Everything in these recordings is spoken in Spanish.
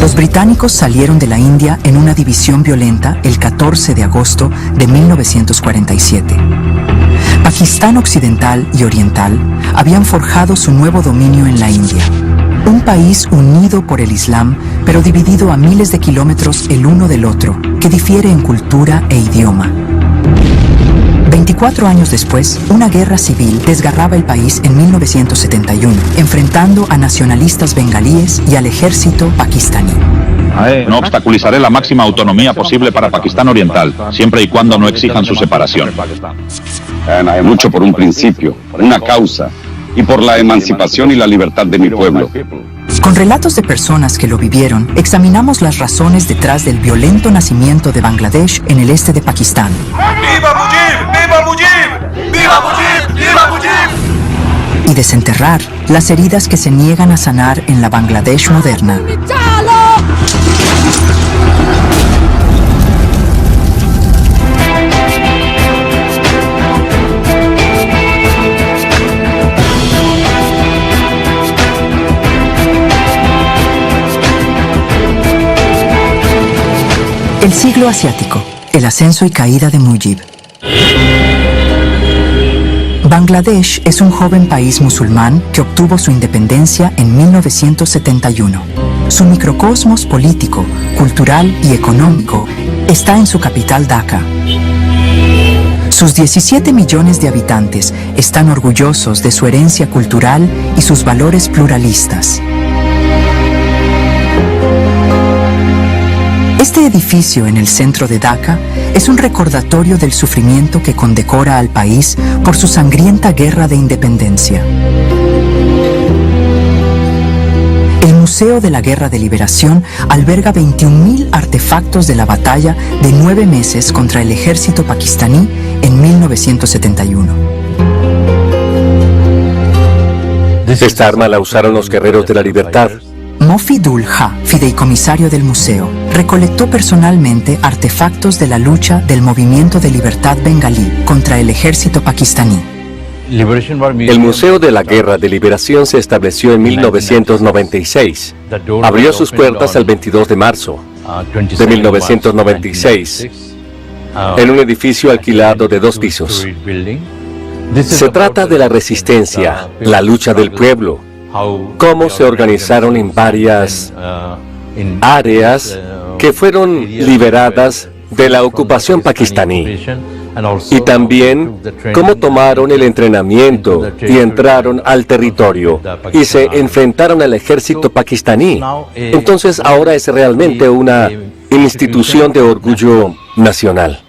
Los británicos salieron de la India en una división violenta el 14 de agosto de 1947. Pakistán Occidental y Oriental habían forjado su nuevo dominio en la India. Un país unido por el Islam, pero dividido a miles de kilómetros el uno del otro, que difiere en cultura e idioma. 24 años después, una guerra civil desgarraba el país en 1971, enfrentando a nacionalistas bengalíes y al ejército pakistaní. No obstaculizaré la máxima autonomía posible para Pakistán Oriental, siempre y cuando no exijan su separación. Lucho por un principio, una causa, y por la emancipación y la libertad de mi pueblo. Con relatos de personas que lo vivieron, examinamos las razones detrás del violento nacimiento de Bangladesh en el este de Pakistán. ¡Viva Mujib! ¡Viva Mujib! ¡Viva Mujib! ¡Viva Mujib! Y desenterrar las heridas que se niegan a sanar en la Bangladesh moderna. El siglo asiático, el ascenso y caída de Mujib. Bangladesh es un joven país musulmán que obtuvo su independencia en 1971. Su microcosmos político, cultural y económico está en su capital Dhaka. Sus 17 millones de habitantes están orgullosos de su herencia cultural y sus valores pluralistas. Este edificio en el centro de Dhaka es un recordatorio del sufrimiento que condecora al país por su sangrienta guerra de independencia. El Museo de la Guerra de Liberación alberga 21.000 artefactos de la batalla de 9 meses contra el ejército pakistaní en 1971. Esta arma la usaron los guerreros de la libertad. Mofidul Ha, fideicomisario del museo, recolectó personalmente artefactos de la lucha del movimiento de libertad bengalí contra el ejército pakistaní. El Museo de la Guerra de Liberación se estableció en 1996. Abrió sus puertas el 22 de marzo de 1996 en un edificio alquilado de 2 pisos. Se trata de la resistencia, la lucha del pueblo, cómo se organizaron en varias áreas que fueron liberadas de la ocupación pakistaní, y también cómo tomaron el entrenamiento y entraron al territorio y se enfrentaron al ejército pakistaní. Entonces ahora es realmente una institución de orgullo nacional.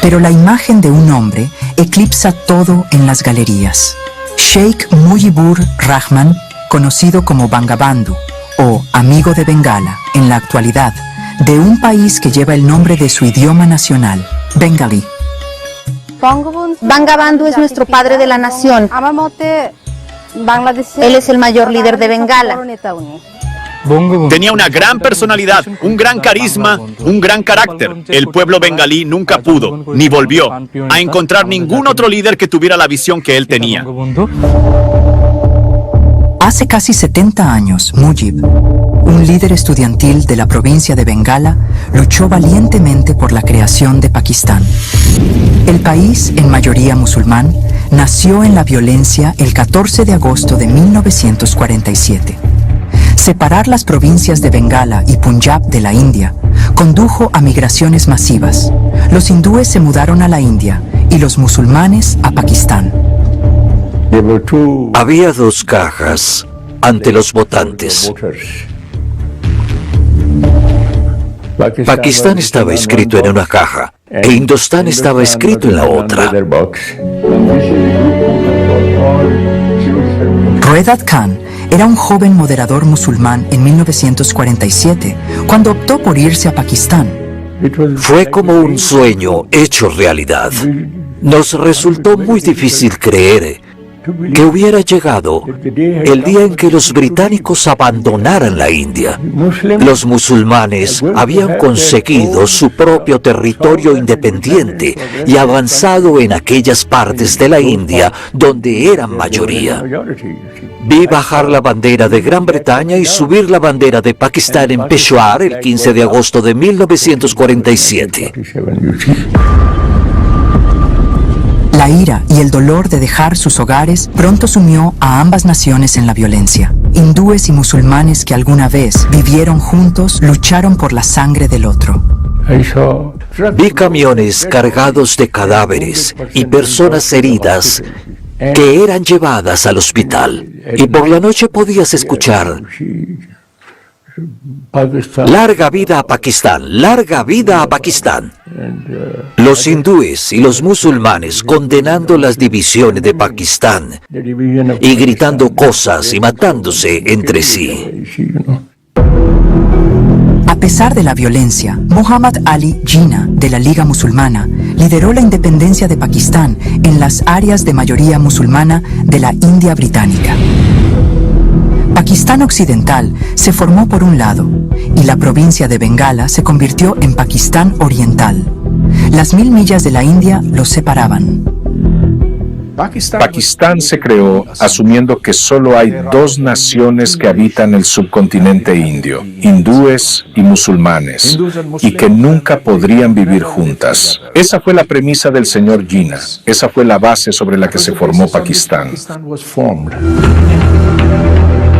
Pero la imagen de un hombre eclipsa todo en las galerías. Sheikh Mujibur Rahman, conocido como Bangabandhu o amigo de Bengala en la actualidad, de un país que lleva el nombre de su idioma nacional, bengalí. Bangabandhu es nuestro padre de la nación. Él es el mayor líder de Bengala. Tenía una gran personalidad, un gran carisma, un gran carácter. El pueblo bengalí nunca pudo, ni volvió, a encontrar ningún otro líder que tuviera la visión que él tenía. Hace casi 70 años, Mujib, un líder estudiantil de la provincia de Bengala, luchó valientemente por la creación de Pakistán. El país, en mayoría musulmán, nació en la violencia el 14 de agosto de 1947. Separar las provincias de Bengala y Punjab de la India condujo a migraciones masivas. Los hindúes se mudaron a la India y los musulmanes a Pakistán. Había 2 cajas ante los votantes. Pakistán estaba escrito en una caja e Hindustán estaba escrito en la otra. Ruedad Khan era un joven moderador musulmán en 1947, cuando optó por irse a Pakistán. Fue como un sueño hecho realidad. Nos resultó muy difícil creer que hubiera llegado el día en que los británicos abandonaran la India. Los musulmanes habían conseguido su propio territorio independiente y avanzado en aquellas partes de la India donde eran mayoría. Vi bajar la bandera de Gran Bretaña y subir la bandera de Pakistán en Peshawar el 15 de agosto de 1947. La ira y el dolor de dejar sus hogares pronto sumió a ambas naciones en la violencia. Hindúes y musulmanes que alguna vez vivieron juntos lucharon por la sangre del otro. Vi camiones cargados de cadáveres y personas heridas que eran llevadas al hospital. Y por la noche podías escuchar: ¡Larga vida a Pakistán! ¡Larga vida a Pakistán! Los hindúes y los musulmanes condenando las divisiones de Pakistán y gritando cosas y matándose entre sí. A pesar de la violencia, Muhammad Ali Jinnah, de la Liga Musulmana, lideró la independencia de Pakistán en las áreas de mayoría musulmana de la India británica. Pakistán Occidental se formó por un lado y la provincia de Bengala se convirtió en Pakistán Oriental. Las 1000 millas de la India los separaban. Pakistán se creó asumiendo que solo hay dos naciones que habitan el subcontinente indio, hindúes y musulmanes, y que nunca podrían vivir juntas. Esa fue la premisa del señor Jinnah. Esa fue la base sobre la que se formó Pakistán.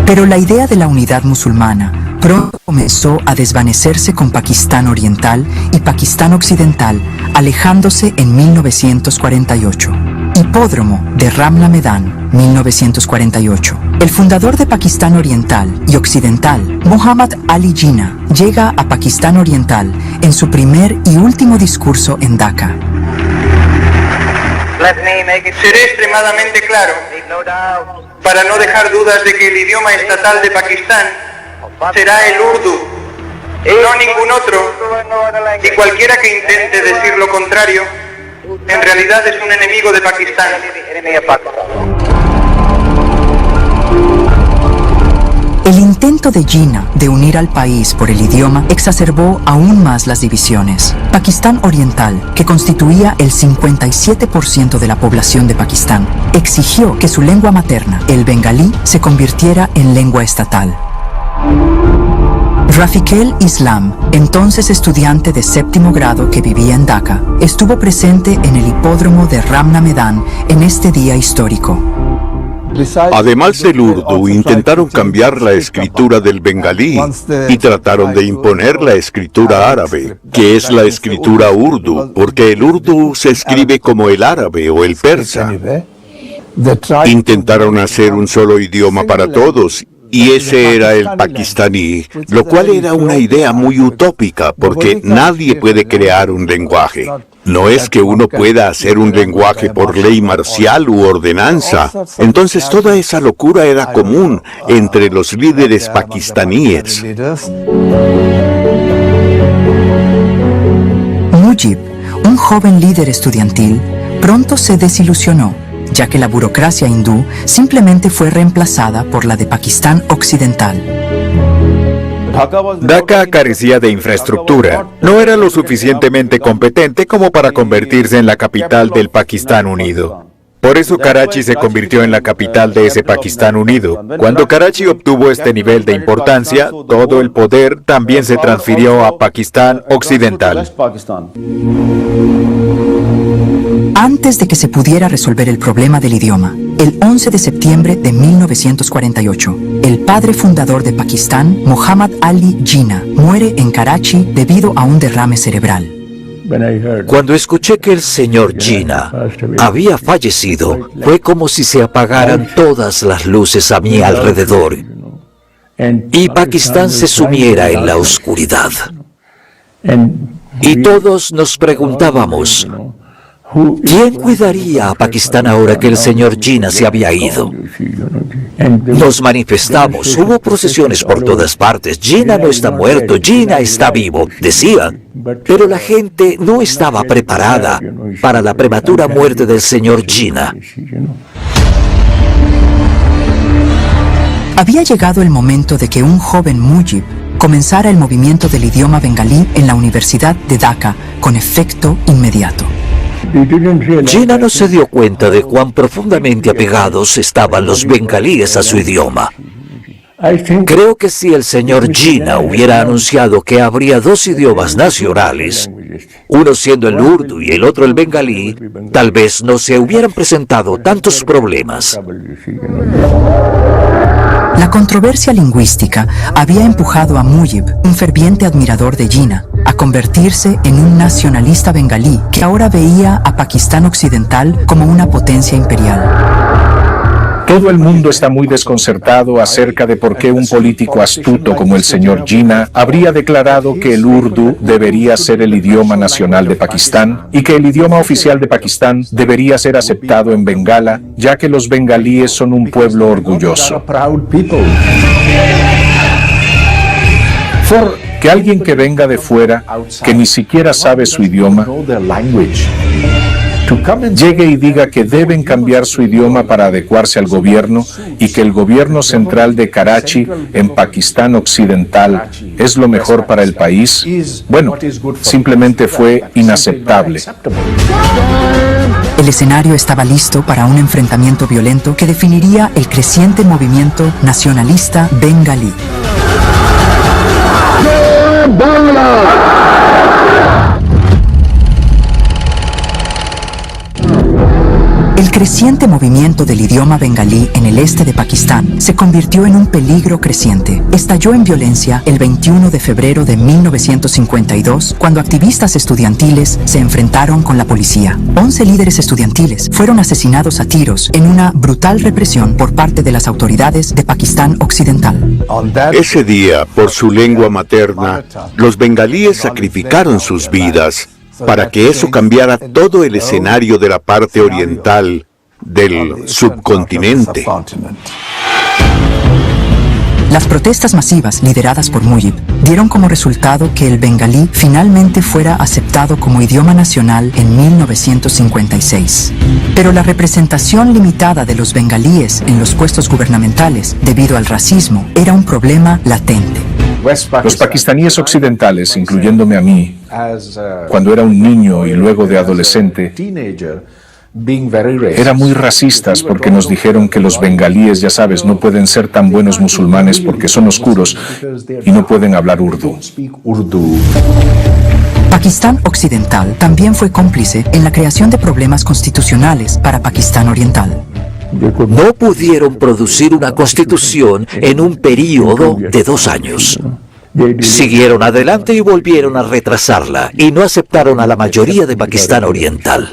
Pero la idea de la unidad musulmana pronto comenzó a desvanecerse con Pakistán Oriental y Pakistán Occidental alejándose en 1948. Hipódromo de Ramla Medan, 1948. El fundador de Pakistán Oriental y Occidental, Muhammad Ali Jinnah, llega a Pakistán Oriental en su primer y último discurso en Dhaka. Seré extremadamente claro, para no dejar dudas de que el idioma estatal de Pakistán será el urdu, no ningún otro, y cualquiera que intente decir lo contrario, en realidad es un enemigo de Pakistán. El intento de Jinnah de unir al país por el idioma exacerbó aún más las divisiones. Pakistán Oriental, que constituía el 57% de la población de Pakistán, exigió que su lengua materna, el bengalí, se convirtiera en lengua estatal. Rafiqul Islam, entonces estudiante de 7º grado que vivía en Dhaka, estuvo presente en el hipódromo de Ramla Medan en este día histórico. Además del urdu, intentaron cambiar la escritura del bengalí y trataron de imponer la escritura árabe, que es la escritura urdu, porque el urdu se escribe como el árabe o el persa. Intentaron hacer un solo idioma para todos, y ese era el pakistaní, lo cual era una idea muy utópica, porque nadie puede crear un lenguaje. No es que uno pueda hacer un lenguaje por ley marcial u ordenanza. Entonces toda esa locura era común entre los líderes pakistaníes. Mujib, un joven líder estudiantil, pronto se desilusionó, ya que la burocracia hindú simplemente fue reemplazada por la de Pakistán Occidental. Dhaka carecía de infraestructura. No era lo suficientemente competente como para convertirse en la capital del Pakistán unido. Por eso Karachi se convirtió en la capital de ese Pakistán unido. Cuando Karachi obtuvo este nivel de importancia, todo el poder también se transfirió a Pakistán Occidental. Antes de que se pudiera resolver el problema del idioma, el 11 de septiembre de 1948, el padre fundador de Pakistán, Muhammad Ali Jinnah, muere en Karachi debido a un derrame cerebral. Cuando escuché que el señor Jinnah había fallecido, fue como si se apagaran todas las luces a mi alrededor y Pakistán se sumiera en la oscuridad. Y todos nos preguntábamos, ¿quién cuidaría a Pakistán ahora que el señor Jinnah se había ido? Nos manifestamos, hubo procesiones por todas partes. Jinnah no está muerto, Jinnah está vivo, decían. Pero la gente no estaba preparada para la prematura muerte del señor Jinnah. Había llegado el momento de que un joven Mujib comenzara el movimiento del idioma bengalí en la Universidad de Dhaka con efecto inmediato. Jinnah no se dio cuenta de cuán profundamente apegados estaban los bengalíes a su idioma. Creo que si el señor Jinnah hubiera anunciado que habría dos idiomas nacionales, uno siendo el urdu y el otro el bengalí, tal vez no se hubieran presentado tantos problemas. La controversia lingüística había empujado a Mujib, un ferviente admirador de Jinnah, a convertirse en un nacionalista bengalí que ahora veía a Pakistán Occidental como una potencia imperial. Todo el mundo está muy desconcertado acerca de por qué un político astuto como el señor Jinnah habría declarado que el urdu debería ser el idioma nacional de Pakistán y que el idioma oficial de Pakistán debería ser aceptado en Bengala, ya que los bengalíes son un pueblo orgulloso. Que alguien que venga de fuera, que ni siquiera sabe su idioma, llegue y diga que deben cambiar su idioma para adecuarse al gobierno y que el gobierno central de Karachi, en Pakistán Occidental, es lo mejor para el país, bueno, simplemente fue inaceptable. El escenario estaba listo para un enfrentamiento violento que definiría el creciente movimiento nacionalista bengalí. El creciente movimiento del idioma bengalí en el este de Pakistán se convirtió en un peligro creciente. Estalló en violencia el 21 de febrero de 1952, cuando activistas estudiantiles se enfrentaron con la policía. 11 líderes estudiantiles fueron asesinados a tiros en una brutal represión por parte de las autoridades de Pakistán Occidental. Ese día, por su lengua materna, los bengalíes sacrificaron sus vidas para que eso cambiara todo el escenario de la parte oriental del subcontinente. Las protestas masivas lideradas por Mujib dieron como resultado que el bengalí finalmente fuera aceptado como idioma nacional en 1956. Pero la representación limitada de los bengalíes en los puestos gubernamentales debido al racismo era un problema latente. Los pakistaníes occidentales, incluyéndome a mí, cuando era un niño y luego de adolescente, eran muy racistas porque nos dijeron que los bengalíes, ya sabes, no pueden ser tan buenos musulmanes porque son oscuros y no pueden hablar urdu. Pakistán Occidental también fue cómplice en la creación de problemas constitucionales para Pakistán Oriental. No pudieron producir una constitución en un período de 2 años. Siguieron adelante y volvieron a retrasarla, y no aceptaron a la mayoría de Pakistán Oriental.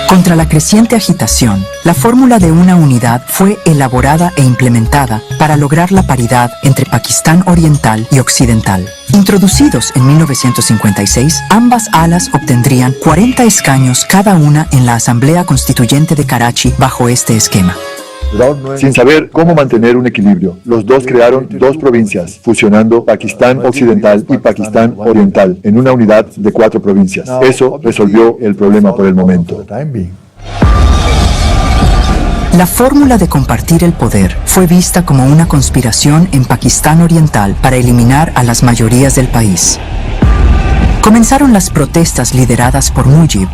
Contra la creciente agitación, la fórmula de una unidad fue elaborada e implementada para lograr la paridad entre Pakistán Oriental y Occidental. Introducidos en 1956, ambas alas obtendrían 40 escaños cada una en la Asamblea Constituyente de Karachi bajo este esquema. Sin saber cómo mantener un equilibrio, los dos crearon 2 provincias, fusionando Pakistán Occidental y Pakistán Oriental en una unidad de 4 provincias. Eso resolvió el problema por el momento. La fórmula de compartir el poder fue vista como una conspiración en Pakistán Oriental para eliminar a las mayorías del país. Comenzaron las protestas lideradas por Mujib.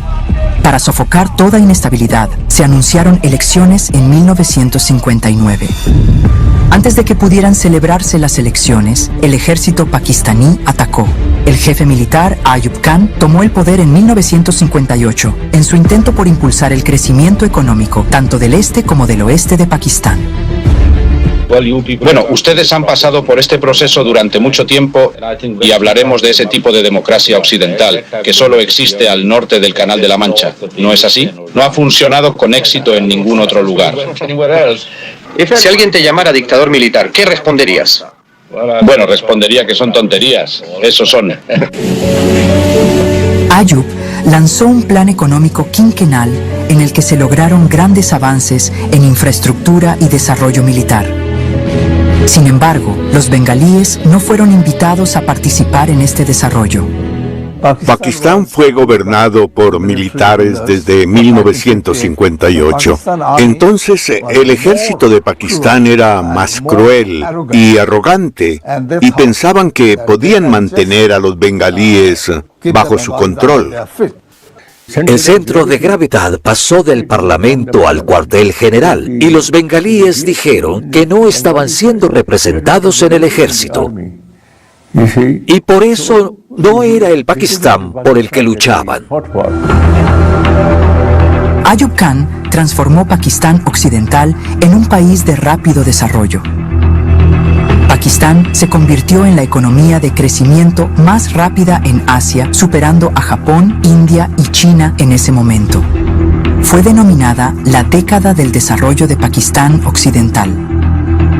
Para sofocar toda inestabilidad, se anunciaron elecciones en 1959. Antes de que pudieran celebrarse las elecciones, el ejército pakistaní atacó. El jefe militar, Ayub Khan, tomó el poder en 1958, en su intento por impulsar el crecimiento económico, tanto del este como del oeste de Pakistán. Bueno, ustedes han pasado por este proceso durante mucho tiempo y hablaremos de ese tipo de democracia occidental que solo existe al norte del Canal de la Mancha. ¿No es así? No ha funcionado con éxito en ningún otro lugar. Si alguien te llamara dictador militar, ¿qué responderías? Bueno, respondería que son tonterías. Eso son. Ayub lanzó un plan económico quinquenal en el que se lograron grandes avances en infraestructura y desarrollo militar. Sin embargo, los bengalíes no fueron invitados a participar en este desarrollo. Pakistán fue gobernado por militares desde 1958. Entonces, el ejército de Pakistán era más cruel y arrogante, y pensaban que podían mantener a los bengalíes bajo su control. El centro de gravedad pasó del Parlamento al cuartel general, y los bengalíes dijeron que no estaban siendo representados en el ejército. Y por eso no era el Pakistán por el que luchaban. Ayub Khan transformó Pakistán Occidental en un país de rápido desarrollo. Pakistán se convirtió en la economía de crecimiento más rápida en Asia, superando a Japón, India y China en ese momento. Fue denominada la década del desarrollo de Pakistán Occidental.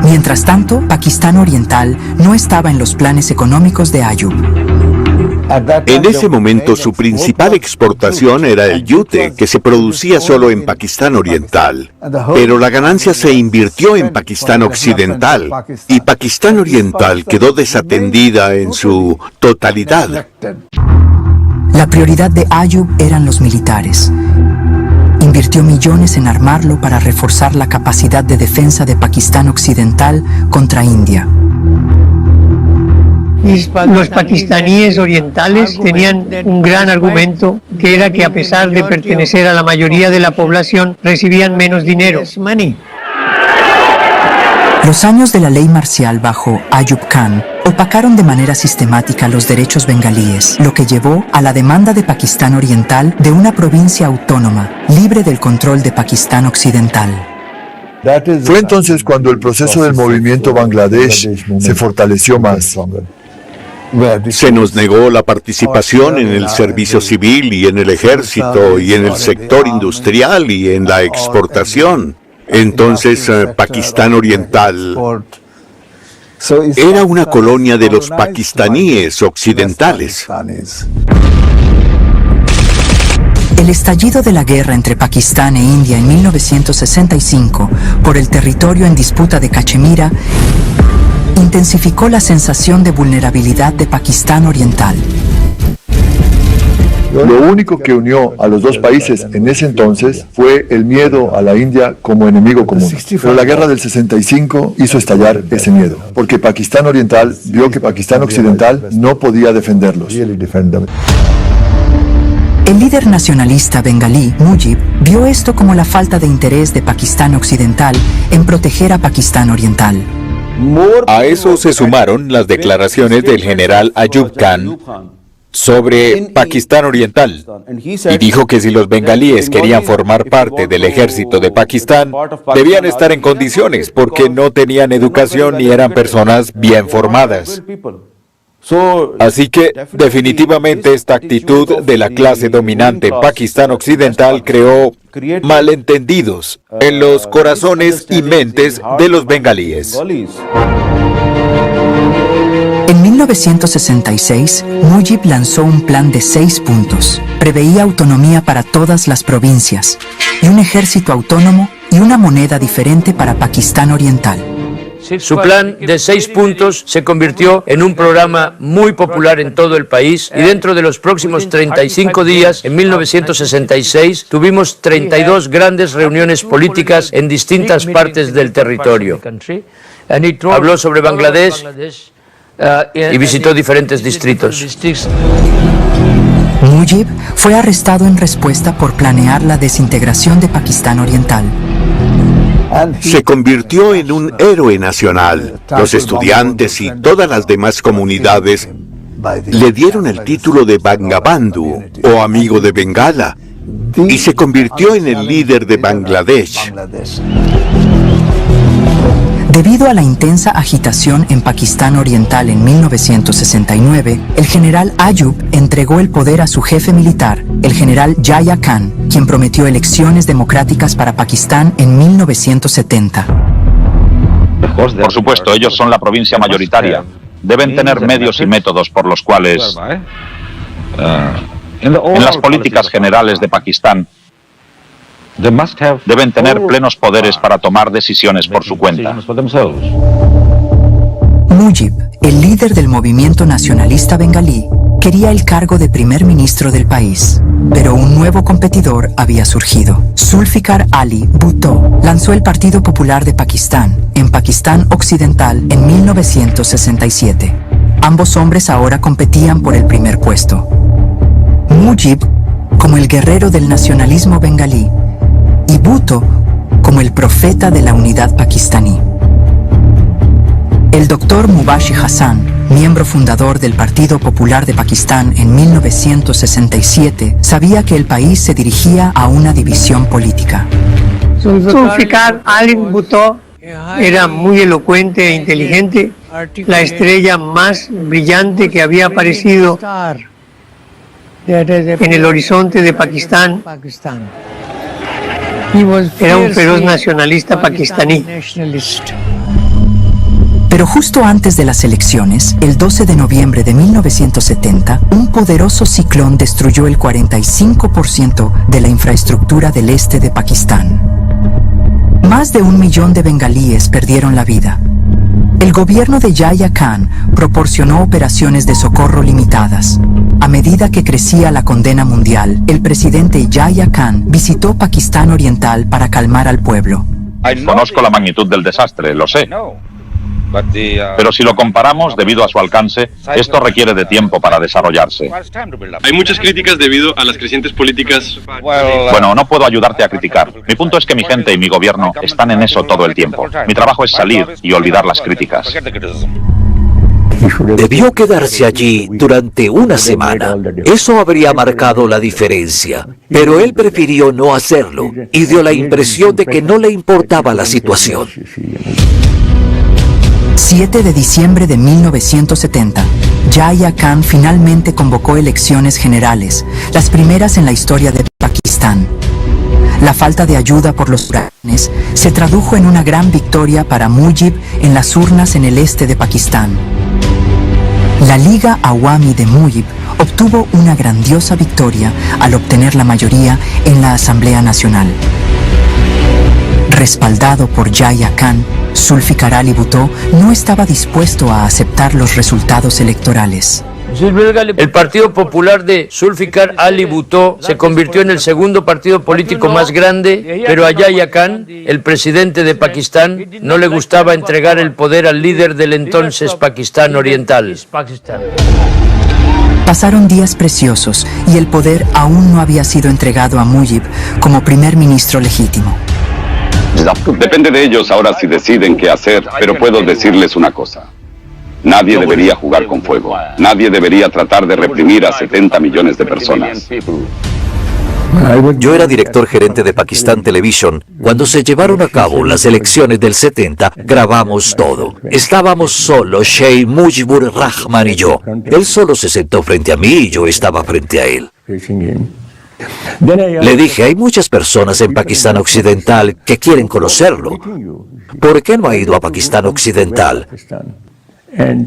Mientras tanto, Pakistán Oriental no estaba en los planes económicos de Ayub. En ese momento su principal exportación era el yute, que se producía solo en Pakistán Oriental. Pero la ganancia se invirtió en Pakistán Occidental, y Pakistán Oriental quedó desatendida en su totalidad. La prioridad de Ayub eran los militares. Invirtió millones en armarlo para reforzar la capacidad de defensa de Pakistán Occidental contra India. Los pakistaníes orientales tenían un gran argumento, que era que a pesar de pertenecer a la mayoría de la población, recibían menos dinero. Los años de la ley marcial bajo Ayub Khan opacaron de manera sistemática los derechos bengalíes, lo que llevó a la demanda de Pakistán Oriental de una provincia autónoma, libre del control de Pakistán Occidental. Fue entonces cuando el proceso del movimiento Bangladesh se fortaleció más. Se nos negó la participación en el servicio civil y en el ejército y en el sector industrial y en la exportación. Entonces, Pakistán Oriental era una colonia de los pakistaníes occidentales. El estallido de la guerra entre Pakistán e India en 1965 por el territorio en disputa de Cachemira intensificó la sensación de vulnerabilidad de Pakistán Oriental. Lo único que unió a los dos países en ese entonces fue el miedo a la India como enemigo común. Pero la guerra del 65 hizo estallar ese miedo, porque Pakistán Oriental vio que Pakistán Occidental no podía defenderlos. El líder nacionalista bengalí, Mujib, vio esto como la falta de interés de Pakistán Occidental en proteger a Pakistán Oriental. A eso se sumaron las declaraciones del general Ayub Khan sobre Pakistán Oriental, y dijo que si los bengalíes querían formar parte del ejército de Pakistán, debían estar en condiciones porque no tenían educación ni eran personas bien formadas. Así que, definitivamente, esta actitud de la clase dominante en Pakistán Occidental creó malentendidos en los corazones y mentes de los bengalíes. En 1966, Mujib lanzó un plan de 6 puntos. Preveía autonomía para todas las provincias, y un ejército autónomo y una moneda diferente para Pakistán Oriental. Su plan de 6 puntos se convirtió en un programa muy popular en todo el país, y dentro de los próximos 35 días, en 1966, tuvimos 32 grandes reuniones políticas en distintas partes del territorio. Habló sobre Bangladesh y visitó diferentes distritos. Mujib fue arrestado en respuesta por planear la desintegración de Pakistán Oriental. Se convirtió en un héroe nacional. Los estudiantes y todas las demás comunidades le dieron el título de Bangabandhu, o amigo de Bengala, y se convirtió en el líder de Bangladesh. Debido a la intensa agitación en Pakistán Oriental en 1969, el general Ayub entregó el poder a su jefe militar, el general Yahya Khan, quien prometió elecciones democráticas para Pakistán en 1970. Por supuesto, ellos son la provincia mayoritaria. Deben tener medios y métodos por los cuales, en las políticas generales de Pakistán, deben tener plenos poderes para tomar decisiones por su cuenta. Mujib, el líder del movimiento nacionalista bengalí, quería el cargo de primer ministro del país, pero un nuevo competidor había surgido. Zulfikar Ali Bhutto lanzó el Partido Popular de Pakistán en Pakistán Occidental en 1967. Ambos hombres ahora competían por el primer puesto. Mujib como el guerrero del nacionalismo bengalí y Bhutto como el profeta de la unidad pakistaní. El doctor Mubashi Hassan, miembro fundador del Partido Popular de Pakistán en 1967, sabía que el país se dirigía a una división política. Zulfikar Ali Bhutto era muy elocuente e inteligente, la estrella más brillante que había aparecido en el horizonte de Pakistán. Era un feroz nacionalista pakistaní. Pero justo antes de las elecciones, el 12 de noviembre de 1970, un poderoso ciclón destruyó el 45% de la infraestructura del este de Pakistán. Más de 1 millón de bengalíes perdieron la vida. El gobierno de Yahya Khan proporcionó operaciones de socorro limitadas. A medida que crecía la condena mundial, el presidente Yahya Khan visitó Pakistán Oriental para calmar al pueblo. Conozco la magnitud del desastre, lo sé. Pero si lo comparamos, debido a su alcance, esto requiere de tiempo para desarrollarse. Hay muchas críticas debido a las crecientes políticas. Bueno, no puedo ayudarte a criticar. Mi punto es que mi gente y mi gobierno están en eso todo el tiempo. Mi trabajo es salir y olvidar las críticas. Debió quedarse allí durante una semana. Eso habría marcado la diferencia. Pero él prefirió no hacerlo y dio la impresión de que no le importaba la situación. 7 de diciembre de 1970, Yahya Khan finalmente convocó elecciones generales, las primeras en la historia de Pakistán. La falta de ayuda por los huracanes se tradujo en una gran victoria para Mujib en las urnas en el este de Pakistán. La Liga Awami de Mujib obtuvo una grandiosa victoria al obtener la mayoría en la Asamblea Nacional. Respaldado por Yahya Khan, Zulfikar Ali Bhutto no estaba dispuesto a aceptar los resultados electorales. El Partido Popular de Zulfikar Ali Bhutto se convirtió en el segundo partido político más grande, pero a Yahya Khan, el presidente de Pakistán, no le gustaba entregar el poder al líder del entonces Pakistán Oriental. Pasaron días preciosos y el poder aún no había sido entregado a Mujib como primer ministro legítimo. Depende de ellos ahora si deciden qué hacer, pero puedo decirles una cosa. Nadie debería jugar con fuego. Nadie debería tratar de reprimir a 70 millones de personas. Yo era director gerente de Pakistan Television. Cuando se llevaron a cabo las elecciones del 70, grabamos todo. Estábamos solos, Sheikh Mujibur Rahman y yo. Él solo se sentó frente a mí y yo estaba frente a él. Le dije, hay muchas personas en Pakistán Occidental que quieren conocerlo. ¿Por qué no ha ido a Pakistán Occidental?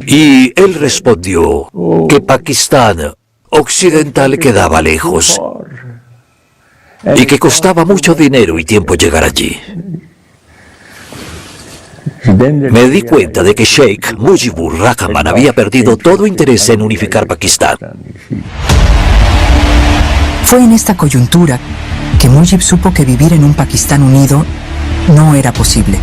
Y él respondió que Pakistán Occidental quedaba lejos y que costaba mucho dinero y tiempo llegar allí. Me di cuenta de que Sheikh Mujibur Rahman había perdido todo interés en unificar Pakistán. Fue en esta coyuntura que Mujib supo que vivir en un Pakistán unido no era posible.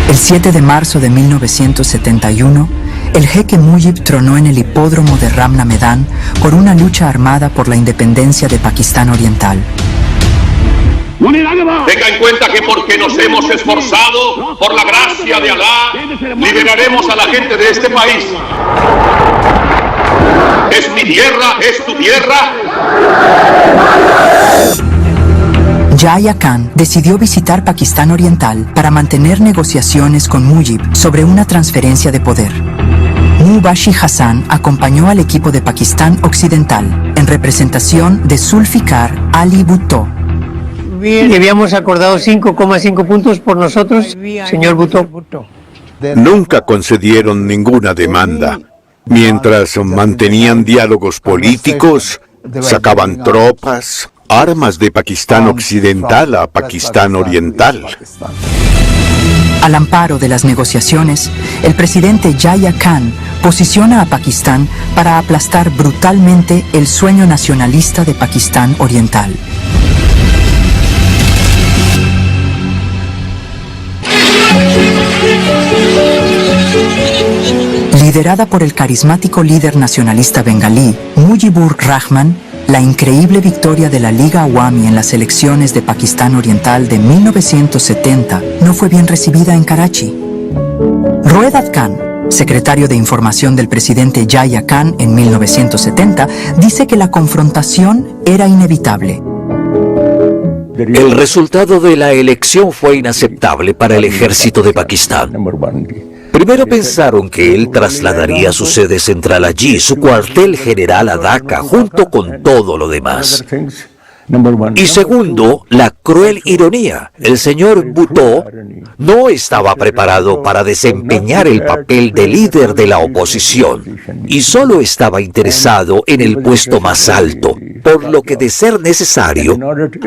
El 7 de marzo de 1971, el jeque Mujib tronó en el hipódromo de Ramna Medan por una lucha armada por la independencia de Pakistán Oriental. Tenga en cuenta que porque nos hemos esforzado, por la gracia de Alá, liberaremos a la gente de este país. Es mi tierra, es tu tierra. Yahya Khan decidió visitar Pakistán Oriental para mantener negociaciones con Mujib sobre una transferencia de poder. Mubashi Hassan acompañó al equipo de Pakistán Occidental en representación de Zulfikar Ali Bhutto. Y habíamos acordado 5,5 puntos por nosotros, señor Bhutto. Nunca concedieron ninguna demanda. Mientras mantenían diálogos políticos, sacaban tropas, armas de Pakistán Occidental a Pakistán Oriental. Al amparo de las negociaciones, el presidente Yahya Khan posiciona a Pakistán para aplastar brutalmente el sueño nacionalista de Pakistán Oriental. Liderada por el carismático líder nacionalista bengalí, Mujibur Rahman, la increíble victoria de la Liga Awami en las elecciones de Pakistán Oriental de 1970 no fue bien recibida en Karachi. Roedat Khan, secretario de Información del presidente Yahya Khan en 1970, dice que la confrontación era inevitable. El resultado de la elección fue inaceptable para el ejército de Pakistán. Primero pensaron que él trasladaría su sede central allí, su cuartel general a Dhaka, junto con todo lo demás. Y segundo, la cruel ironía. El señor Bhutto no estaba preparado para desempeñar el papel de líder de la oposición y solo estaba interesado en el puesto más alto, por lo que de ser necesario,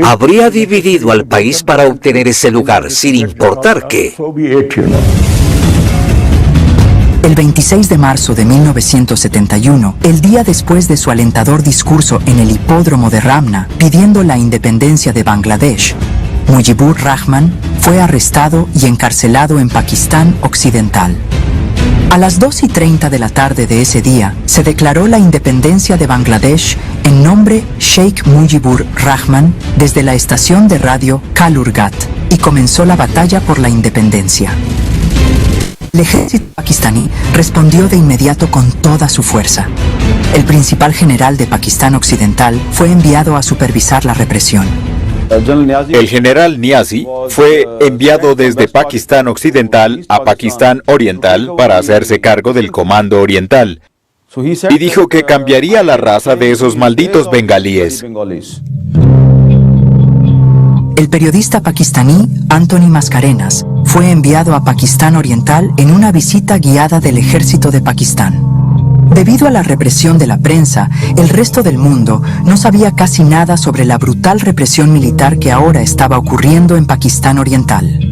habría dividido al país para obtener ese lugar, sin importar qué. El 26 de marzo de 1971, el día después de su alentador discurso en el hipódromo de Ramna pidiendo la independencia de Bangladesh, Mujibur Rahman fue arrestado y encarcelado en Pakistán Occidental. A las 2:30 de la tarde de ese día, se declaró la independencia de Bangladesh en nombre Sheikh Mujibur Rahman desde la estación de radio Kalurghat y comenzó la batalla por la independencia. El ejército pakistaní respondió de inmediato con toda su fuerza. El principal general de Pakistán Occidental fue enviado a supervisar la represión. El general Niazi fue enviado desde Pakistán Occidental a Pakistán Oriental para hacerse cargo del Comando Oriental y dijo que cambiaría la raza de esos malditos bengalíes. El periodista pakistaní Anthony Mascarenas fue enviado a Pakistán Oriental en una visita guiada del ejército de Pakistán. Debido a la represión de la prensa, el resto del mundo no sabía casi nada sobre la brutal represión militar que ahora estaba ocurriendo en Pakistán Oriental.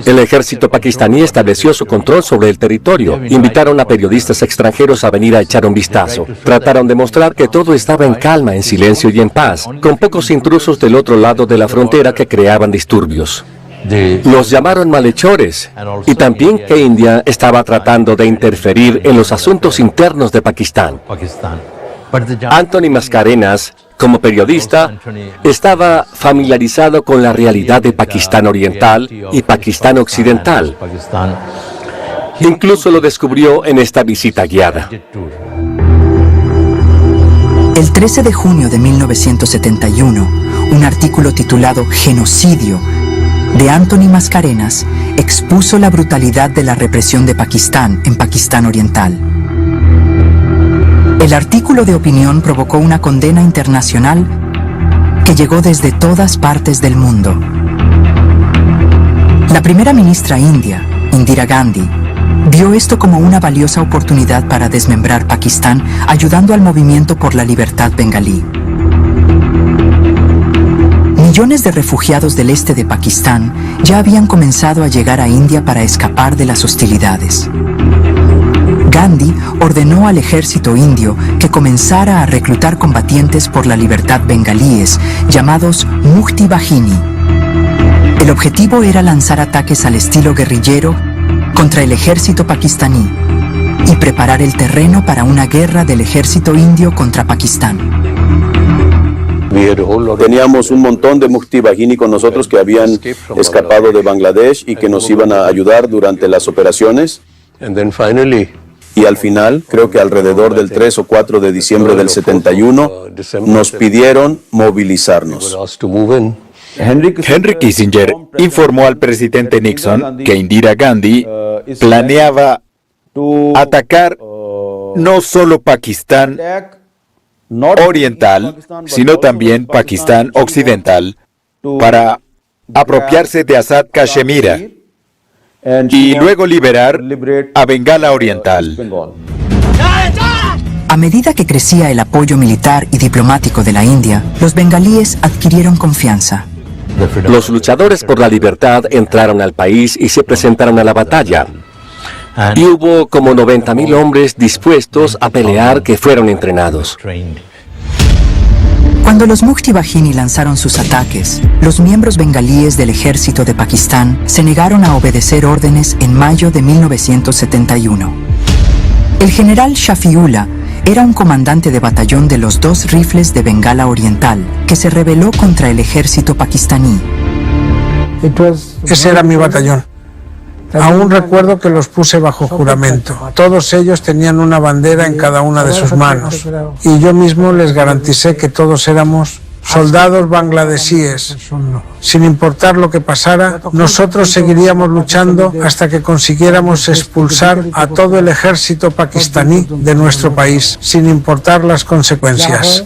El ejército pakistaní estableció su control sobre el territorio. Invitaron a periodistas extranjeros a venir a echar un vistazo. Trataron de mostrar que todo estaba en calma, en silencio y en paz, con pocos intrusos del otro lado de la frontera que creaban disturbios. Los llamaron malhechores y también que India estaba tratando de interferir en los asuntos internos de Pakistán. Anthony Mascarenas, como periodista, estaba familiarizado con la realidad de Pakistán Oriental y Pakistán Occidental. Incluso lo descubrió en esta visita guiada. El 13 de junio de 1971, un artículo titulado Genocidio de Anthony Mascarenas expuso la brutalidad de la represión de Pakistán en Pakistán Oriental. El artículo de opinión provocó una condena internacional que llegó desde todas partes del mundo. La primera ministra india, Indira Gandhi, vio esto como una valiosa oportunidad para desmembrar Pakistán, ayudando al movimiento por la libertad bengalí. Millones de refugiados del este de Pakistán ya habían comenzado a llegar a India para escapar de las hostilidades. Gandhi ordenó al ejército indio que comenzara a reclutar combatientes por la libertad bengalíes, llamados Mukti Bahini. El objetivo era lanzar ataques al estilo guerrillero contra el ejército pakistaní y preparar el terreno para una guerra del ejército indio contra Pakistán. Teníamos un montón de Mukti Bahini con nosotros que habían escapado de Bangladesh y que nos iban a ayudar durante las operaciones. Y al final, creo que alrededor del 3 o 4 de diciembre del 71, nos pidieron movilizarnos. Henry Kissinger informó al presidente Nixon que Indira Gandhi planeaba atacar no solo Pakistán Oriental, sino también Pakistán Occidental, para apropiarse de Azad Kashmira y luego liberar a Bengala Oriental. A medida que crecía el apoyo militar y diplomático de la India, los bengalíes adquirieron confianza. Los luchadores por la libertad entraron al país y se presentaron a la batalla. Y hubo como 90,000 hombres dispuestos a pelear que fueron entrenados. Cuando los Mukti Bahini lanzaron sus ataques, los miembros bengalíes del ejército de Pakistán se negaron a obedecer órdenes en mayo de 1971. El general Shafiullah era un comandante de batallón de los 2 rifles de Bengala Oriental que se rebeló contra el ejército pakistaní. Ese era mi batallón. Aún recuerdo que los puse bajo juramento. Todos ellos tenían una bandera en cada una de sus manos. Y yo mismo les garanticé que todos éramos soldados bangladesíes. Sin importar lo que pasara, nosotros seguiríamos luchando hasta que consiguiéramos expulsar a todo el ejército pakistaní de nuestro país, sin importar las consecuencias.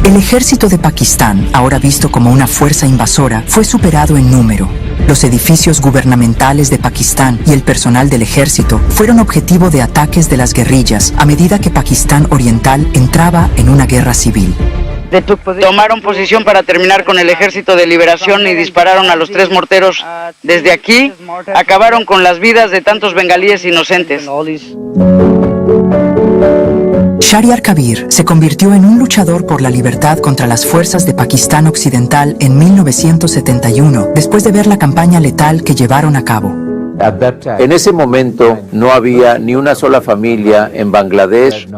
El ejército de Pakistán, ahora visto como una fuerza invasora, fue superado en número. Los edificios gubernamentales de Pakistán y el personal del ejército fueron objetivo de ataques de las guerrillas a medida que Pakistán Oriental entraba en una guerra civil. Tomaron posición para terminar con el ejército de liberación y dispararon a los 3 morteros. Desde aquí, acabaron con las vidas de tantos bengalíes inocentes. Shahryar Kabir se convirtió en un luchador por la libertad contra las fuerzas de Pakistán Occidental en 1971, después de ver la campaña letal que llevaron a cabo. En ese momento no había ni una sola familia en Bangladesh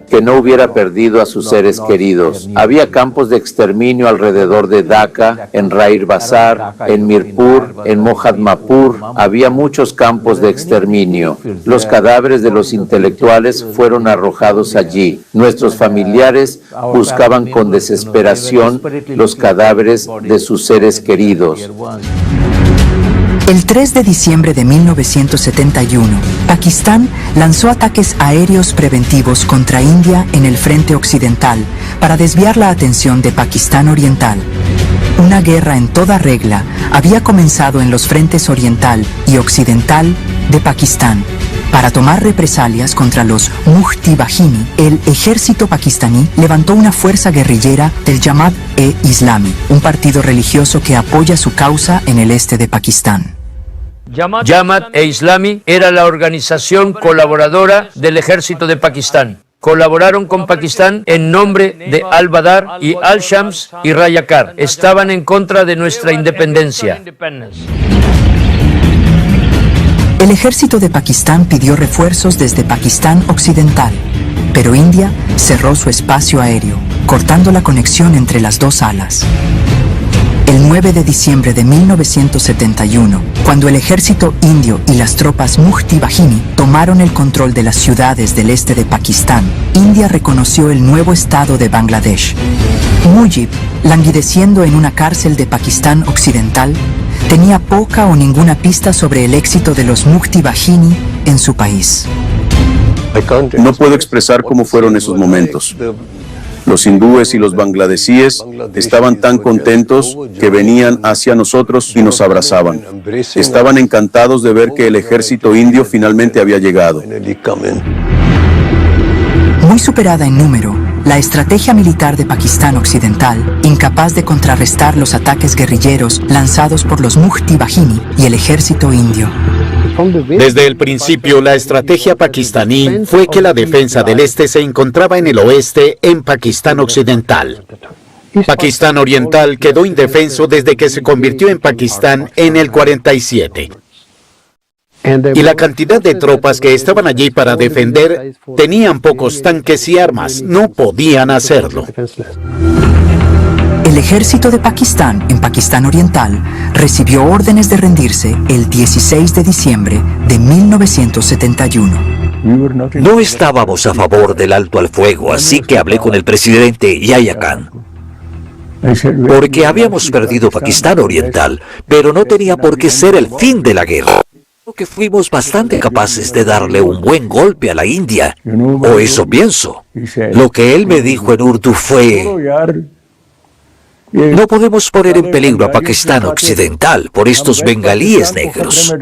que no hubiera perdido a sus seres queridos. Había campos de exterminio alrededor de Dhaka, en Rair Bazar, en Mirpur, en Mohammedpur. Había muchos campos de exterminio. Los cadáveres de los intelectuales fueron arrojados allí. Nuestros familiares buscaban con desesperación los cadáveres de sus seres queridos. El 3 de diciembre de 1971, Pakistán lanzó ataques aéreos preventivos contra India en el frente occidental para desviar la atención de Pakistán Oriental. Una guerra en toda regla había comenzado en los frentes oriental y occidental de Pakistán. Para tomar represalias contra los Mukti Bahini, el ejército pakistaní levantó una fuerza guerrillera del Jamaat-e-Islami, un partido religioso que apoya su causa en el este de Pakistán. Jamaat-e-Islami era la organización colaboradora del ejército de Pakistán. Colaboraron con Pakistán en nombre de Al-Badr y Al-Shams y Rayakar. Estaban en contra de nuestra independencia. El ejército de Pakistán pidió refuerzos desde Pakistán Occidental, pero India cerró su espacio aéreo, cortando la conexión entre las 2 alas. El 9 de diciembre de 1971, cuando el ejército indio y las tropas Mukti Bahini tomaron el control de las ciudades del este de Pakistán, India reconoció el nuevo estado de Bangladesh. Mujib, languideciendo en una cárcel de Pakistán Occidental, tenía poca o ninguna pista sobre el éxito de los Mukti Bahini en su país. No puedo expresar cómo fueron esos momentos. Los hindúes y los bangladesíes estaban tan contentos que venían hacia nosotros y nos abrazaban. Estaban encantados de ver que el ejército indio finalmente había llegado. Muy superada en número, la estrategia militar de Pakistán Occidental, incapaz de contrarrestar los ataques guerrilleros lanzados por los Mukti Bahini y el ejército indio. Desde el principio, la estrategia pakistaní fue que la defensa del este se encontraba en el oeste, en Pakistán Occidental. Pakistán Oriental quedó indefenso desde que se convirtió en Pakistán en el 47. Y la cantidad de tropas que estaban allí para defender tenían pocos tanques y armas, no podían hacerlo. El ejército de Pakistán en Pakistán Oriental recibió órdenes de rendirse el 16 de diciembre de 1971. No estábamos a favor del alto al fuego, así que hablé con el presidente Yahya Khan. Porque habíamos perdido Pakistán Oriental, pero no tenía por qué ser el fin de la guerra. Creo que fuimos bastante capaces de darle un buen golpe a la India, o eso pienso. Lo que él me dijo en urdu fue: no podemos poner en peligro a Pakistán Occidental por estos bengalíes negros.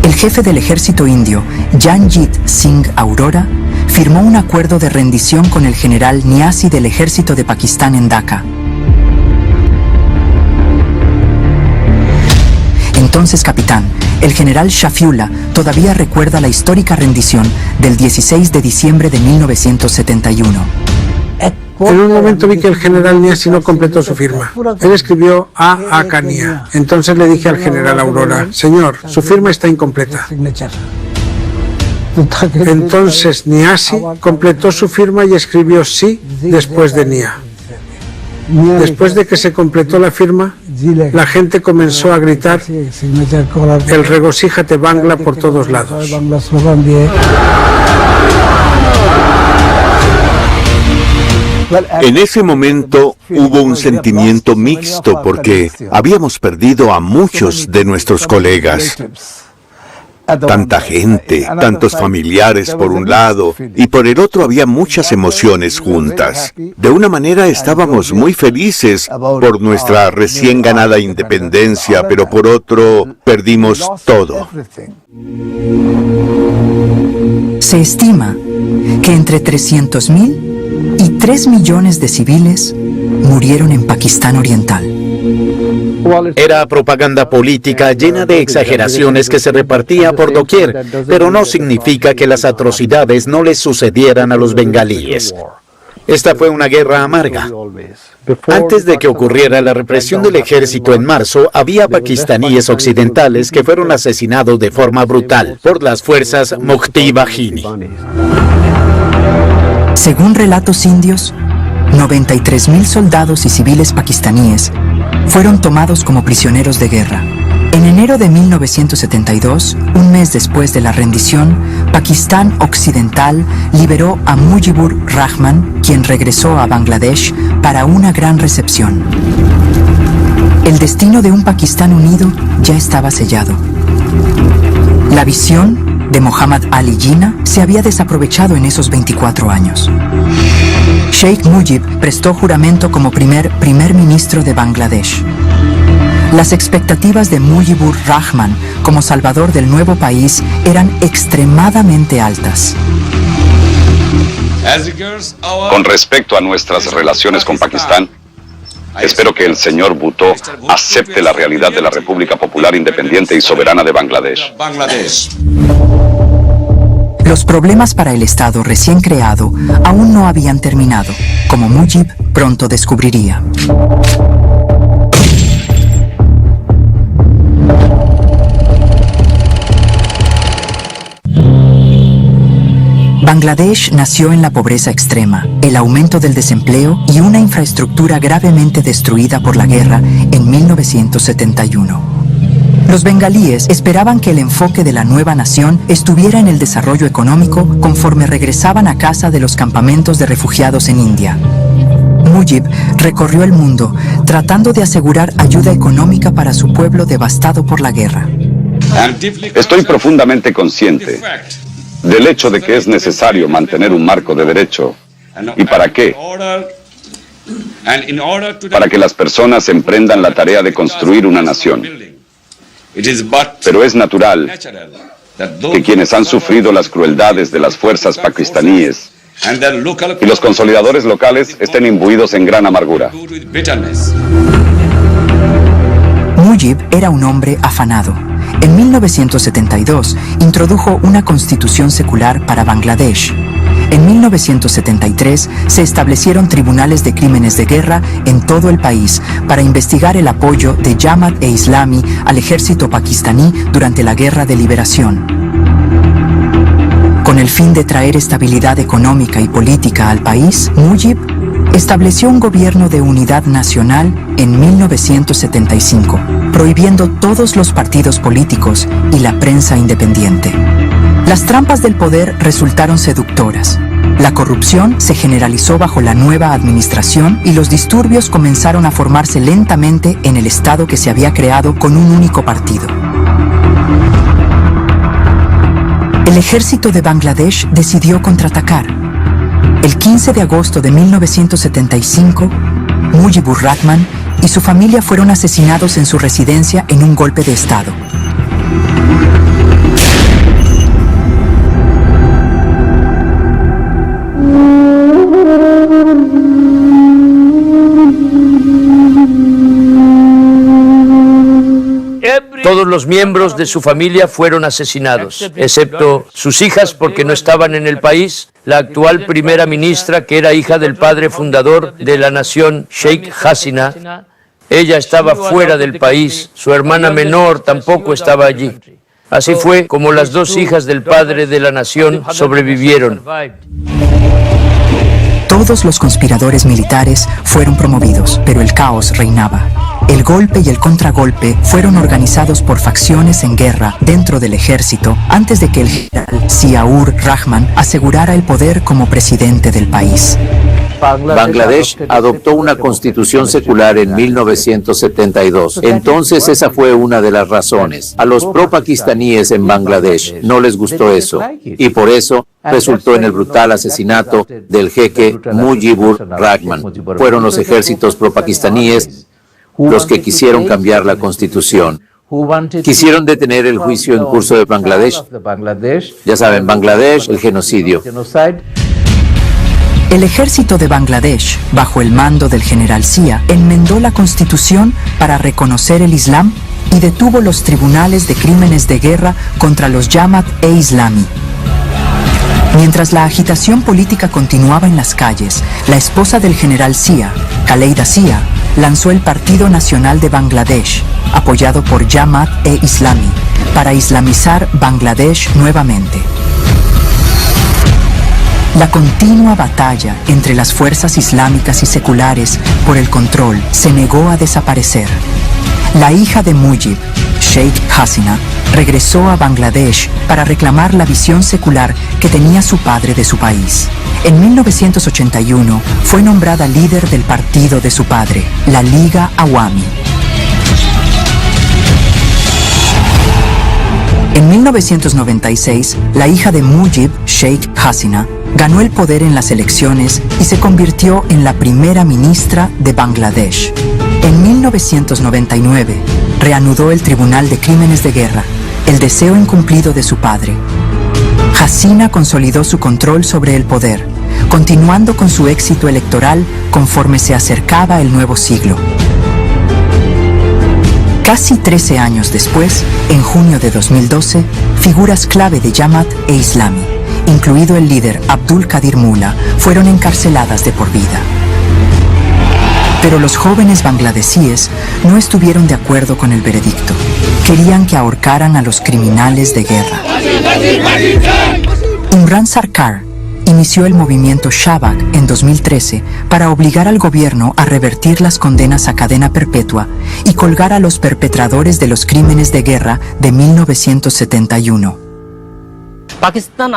El jefe del ejército indio, Janjit Singh Arora, firmó firmó un acuerdo de rendición con el general Niazi del ejército de Pakistán en Dhaka. Entonces capitán, el general Shafiullah todavía recuerda la histórica rendición del 16 de diciembre de 1971. En un momento vi que el general Niazi no completó su firma. Él escribió A. Akania. Entonces le dije al general Aurora, señor, su firma está incompleta. Entonces Niazi completó su firma y escribió sí después de Nia. Después de que se completó la firma, la gente comenzó a gritar el regocíjate Bangla por todos lados. En ese momento hubo un sentimiento mixto porque habíamos perdido a muchos de nuestros colegas. Tanta gente, tantos familiares por un lado, y por el otro había muchas emociones juntas. De una manera estábamos muy felices por nuestra recién ganada independencia, pero por otro perdimos todo. Se estima que entre 300.000 y 3 millones de civiles murieron en Pakistán Oriental. Era propaganda política llena de exageraciones que se repartía por doquier, pero no significa que las atrocidades no les sucedieran a los bengalíes. Esta fue una guerra amarga. Antes de que ocurriera la represión del ejército en marzo, había pakistaníes occidentales que fueron asesinados de forma brutal por las fuerzas Mukti Bahini. Según relatos indios, 93.000 soldados y civiles pakistaníes fueron tomados como prisioneros de guerra. En enero de 1972, un mes después de la rendición, Pakistán Occidental liberó a Mujibur Rahman, quien regresó a Bangladesh para una gran recepción. El destino de un Pakistán unido ya estaba sellado. La visión de Muhammad Ali Jinnah se había desaprovechado en esos 24 años. Sheikh Mujib prestó juramento como primer ministro de Bangladesh. Las expectativas de Mujibur Rahman como salvador del nuevo país eran extremadamente altas. Con respecto a nuestras relaciones con Pakistán, espero que el señor Bhutto acepte la realidad de la República Popular Independiente y Soberana de Bangladesh. Los problemas para el Estado recién creado aún no habían terminado, como Mujib pronto descubriría. Bangladesh nació en la pobreza extrema, el aumento del desempleo y una infraestructura gravemente destruida por la guerra en 1971. Los bengalíes esperaban que el enfoque de la nueva nación estuviera en el desarrollo económico conforme regresaban a casa de los campamentos de refugiados en India. Mujib recorrió el mundo tratando de asegurar ayuda económica para su pueblo devastado por la guerra. Estoy profundamente consciente del hecho de que es necesario mantener un marco de derecho. ¿Y para qué? Para que las personas emprendan la tarea de construir una nación. Pero es natural que quienes han sufrido las crueldades de las fuerzas pakistaníes y los consolidadores locales estén imbuidos en gran amargura. Mujib era un hombre afanado. En 1972 introdujo una constitución secular para Bangladesh. En 1973 se establecieron tribunales de crímenes de guerra en todo el país para investigar el apoyo de Jamaat-e-Islami al ejército pakistaní durante la Guerra de Liberación. Con el fin de traer estabilidad económica y política al país, Mujib estableció un gobierno de unidad nacional en 1975, prohibiendo todos los partidos políticos y la prensa independiente. Las trampas del poder resultaron seductoras. La corrupción se generalizó bajo la nueva administración y los disturbios comenzaron a formarse lentamente en el estado que se había creado con un único partido. El ejército de Bangladesh decidió contraatacar. El 15 de agosto de 1975, Mujibur Rahman y su familia fueron asesinados en su residencia en un golpe de estado. Todos los miembros de su familia fueron asesinados, excepto sus hijas porque no estaban en el país, la actual primera ministra, que era hija del padre fundador de la nación, Sheikh Hasina. Ella estaba fuera del país, su hermana menor tampoco estaba allí. Así fue como las dos hijas del padre de la nación sobrevivieron. Todos los conspiradores militares fueron promovidos, pero el caos reinaba. El golpe y el contragolpe fueron organizados por facciones en guerra dentro del ejército antes de que el general Ziaur Rahman asegurara el poder como presidente del país. Bangladesh adoptó una constitución secular en 1972. Entonces esa fue una de las razones. A los pro-pakistaníes en Bangladesh no les gustó eso y por eso resultó en el brutal asesinato del jeque Mujibur Rahman. Fueron los ejércitos pro-pakistaníes los que quisieron cambiar la constitución. Quisieron detener el juicio en curso de Bangladesh. Ya saben, Bangladesh, el genocidio. El ejército de Bangladesh, bajo el mando del general Zia, enmendó la constitución para reconocer el Islam y detuvo los tribunales de crímenes de guerra contra los Jamaat-e-Islami. Mientras la agitación política continuaba en las calles, la esposa del general Zia, Khaleda Zia, lanzó el Partido Nacional de Bangladesh, apoyado por Jamaat-e-Islami, para islamizar Bangladesh nuevamente. La continua batalla entre las fuerzas islámicas y seculares por el control se negó a desaparecer. La hija de Mujib, Sheikh Hasina, regresó a Bangladesh para reclamar la visión secular que tenía su padre de su país. En 1981 fue nombrada líder del partido de su padre, la Liga Awami. En 1996, la hija de Mujib, Sheikh Hasina, ganó el poder en las elecciones y se convirtió en la primera ministra de Bangladesh. En 1999, reanudó el Tribunal de Crímenes de Guerra, el deseo incumplido de su padre. Hasina consolidó su control sobre el poder, continuando con su éxito electoral conforme se acercaba el nuevo siglo. Casi 13 años después, en junio de 2012, figuras clave de Jamaat-e-Islami, incluido el líder Abdul Qadir Mullah, fueron encarceladas de por vida. Pero los jóvenes bangladesíes no estuvieron de acuerdo con el veredicto. Querían que ahorcaran a los criminales de guerra. Imran Sarkar inició el movimiento Shabak en 2013 para obligar al gobierno a revertir las condenas a cadena perpetua y colgar a los perpetradores de los crímenes de guerra de 1971.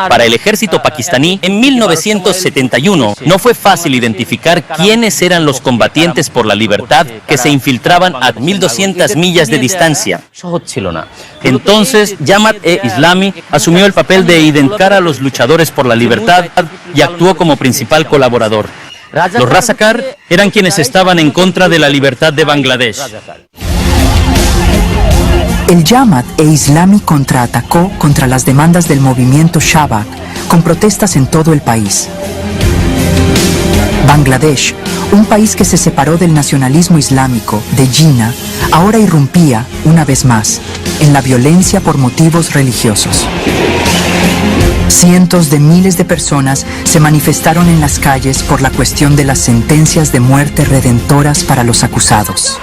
Para el ejército pakistaní, en 1971 no fue fácil identificar quiénes eran los combatientes por la libertad que se infiltraban a 1.200 millas de distancia. Entonces, Jamaat-e-Islami asumió el papel de identificar a los luchadores por la libertad y actuó como principal colaborador. Los Razakar eran quienes estaban en contra de la libertad de Bangladesh. El Jamaat-e-Islami contraatacó contra las demandas del movimiento Shabak, con protestas en todo el país. Bangladesh, un país que se separó del nacionalismo islámico de Jinnah, ahora irrumpía, una vez más, en la violencia por motivos religiosos. Cientos de miles de personas se manifestaron en las calles por la cuestión de las sentencias de muerte redentoras para los acusados.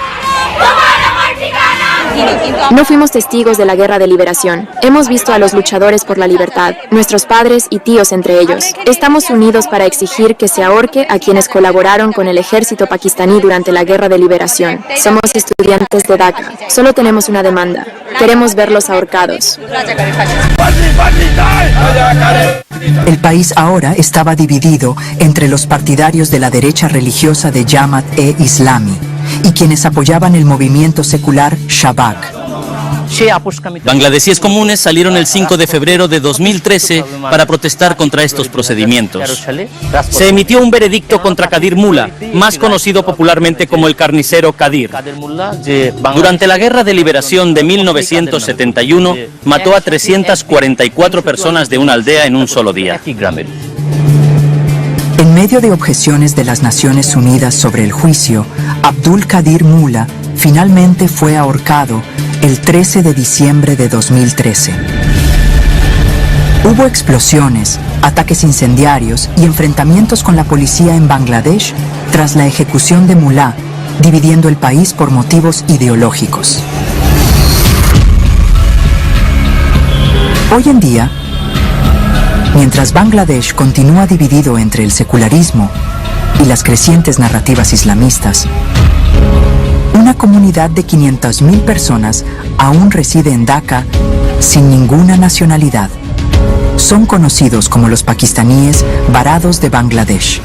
No fuimos testigos de la guerra de liberación. Hemos visto a los luchadores por la libertad, nuestros padres y tíos entre ellos. Estamos unidos para exigir que se ahorque a quienes colaboraron con el ejército pakistaní durante la guerra de liberación. Somos estudiantes de Dhaka. Solo tenemos una demanda. Queremos verlos ahorcados. El país ahora estaba dividido entre los partidarios de la derecha religiosa de Jamaat-e-Islami y quienes apoyaban el movimiento secular Shabak. Bangladesíes comunes salieron el 5 de febrero de 2013 para protestar contra estos procedimientos. Se emitió un veredicto contra Qadir Mullah, más conocido popularmente como el carnicero Qadir. Durante la Guerra de Liberación de 1971, mató a 344 personas de una aldea en un solo día. En medio de objeciones de las Naciones Unidas sobre el juicio, Abdul Qadir Mullah finalmente fue ahorcado el 13 de diciembre de 2013. Hubo explosiones, ataques incendiarios y enfrentamientos con la policía en Bangladesh tras la ejecución de Mullah, dividiendo el país por motivos ideológicos. Hoy en día, mientras Bangladesh continúa dividido entre el secularismo y las crecientes narrativas islamistas, una comunidad de 500,000 personas aún reside en Dhaka sin ninguna nacionalidad. Son conocidos como los pakistaníes varados de Bangladesh.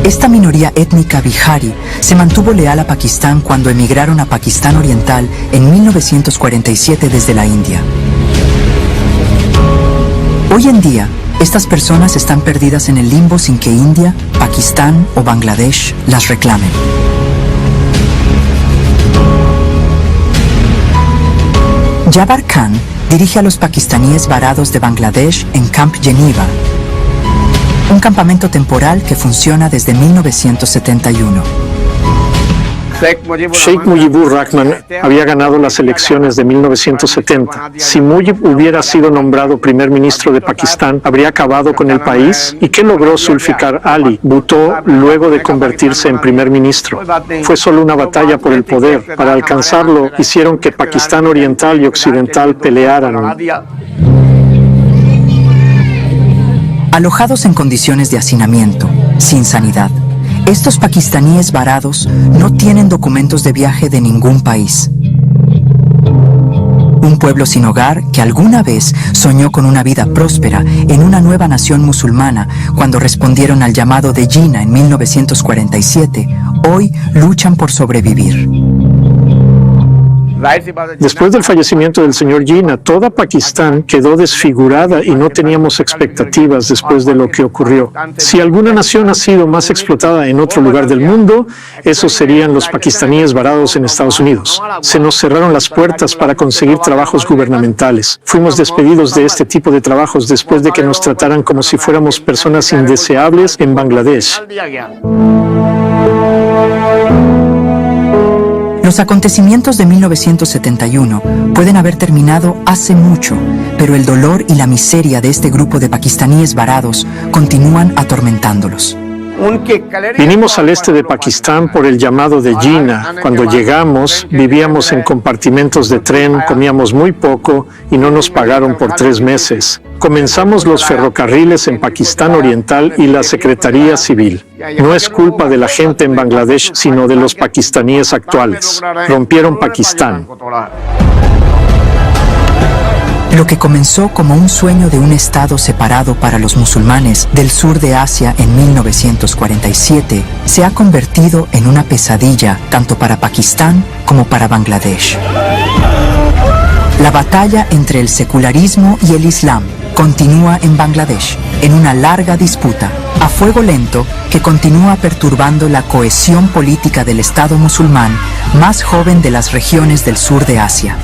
Esta minoría étnica bihari se mantuvo leal a Pakistán cuando emigraron a Pakistán Oriental en 1947 desde la India. Hoy en día, estas personas están perdidas en el limbo sin que India, Pakistán o Bangladesh las reclamen. Jabbar Khan dirige a los pakistaníes varados de Bangladesh en Camp Geneva, un campamento temporal que funciona desde 1971. Sheikh Mujibur Rahman había ganado las elecciones de 1970. Si Mujib hubiera sido nombrado primer ministro de Pakistán, ¿habría acabado con el país? ¿Y qué logró Zulfikar Ali Bhutto luego de convertirse en primer ministro? Fue solo una batalla por el poder. Para alcanzarlo, hicieron que Pakistán Oriental y Occidental pelearan. Alojados en condiciones de hacinamiento, sin sanidad, estos pakistaníes varados no tienen documentos de viaje de ningún país. Un pueblo sin hogar que alguna vez soñó con una vida próspera en una nueva nación musulmana cuando respondieron al llamado de Jinnah en 1947, hoy luchan por sobrevivir. Después del fallecimiento del señor Jinnah, toda Pakistán quedó desfigurada y no teníamos expectativas después de lo que ocurrió. Si alguna nación ha sido más explotada en otro lugar del mundo, esos serían los pakistaníes varados en Estados Unidos. Se nos cerraron las puertas para conseguir trabajos gubernamentales. Fuimos despedidos de este tipo de trabajos después de que nos trataran como si fuéramos personas indeseables en Bangladesh. Los acontecimientos de 1971 pueden haber terminado hace mucho, pero el dolor y la miseria de este grupo de pakistaníes varados continúan atormentándolos. Vinimos al este de Pakistán por el llamado de Jinnah. Cuando llegamos, vivíamos en compartimentos de tren, comíamos muy poco y no nos pagaron por 3 meses. Comenzamos los ferrocarriles en Pakistán Oriental y la Secretaría Civil. No es culpa de la gente en Bangladesh, sino de los pakistaníes actuales. Rompieron Pakistán. Lo que comenzó como un sueño de un estado separado para los musulmanes del sur de Asia en 1947 se ha convertido en una pesadilla tanto para Pakistán como para Bangladesh. La batalla entre el secularismo y el Islam continúa en Bangladesh en una larga disputa a fuego lento que continúa perturbando la cohesión política del Estado musulmán más joven de las regiones del sur de Asia.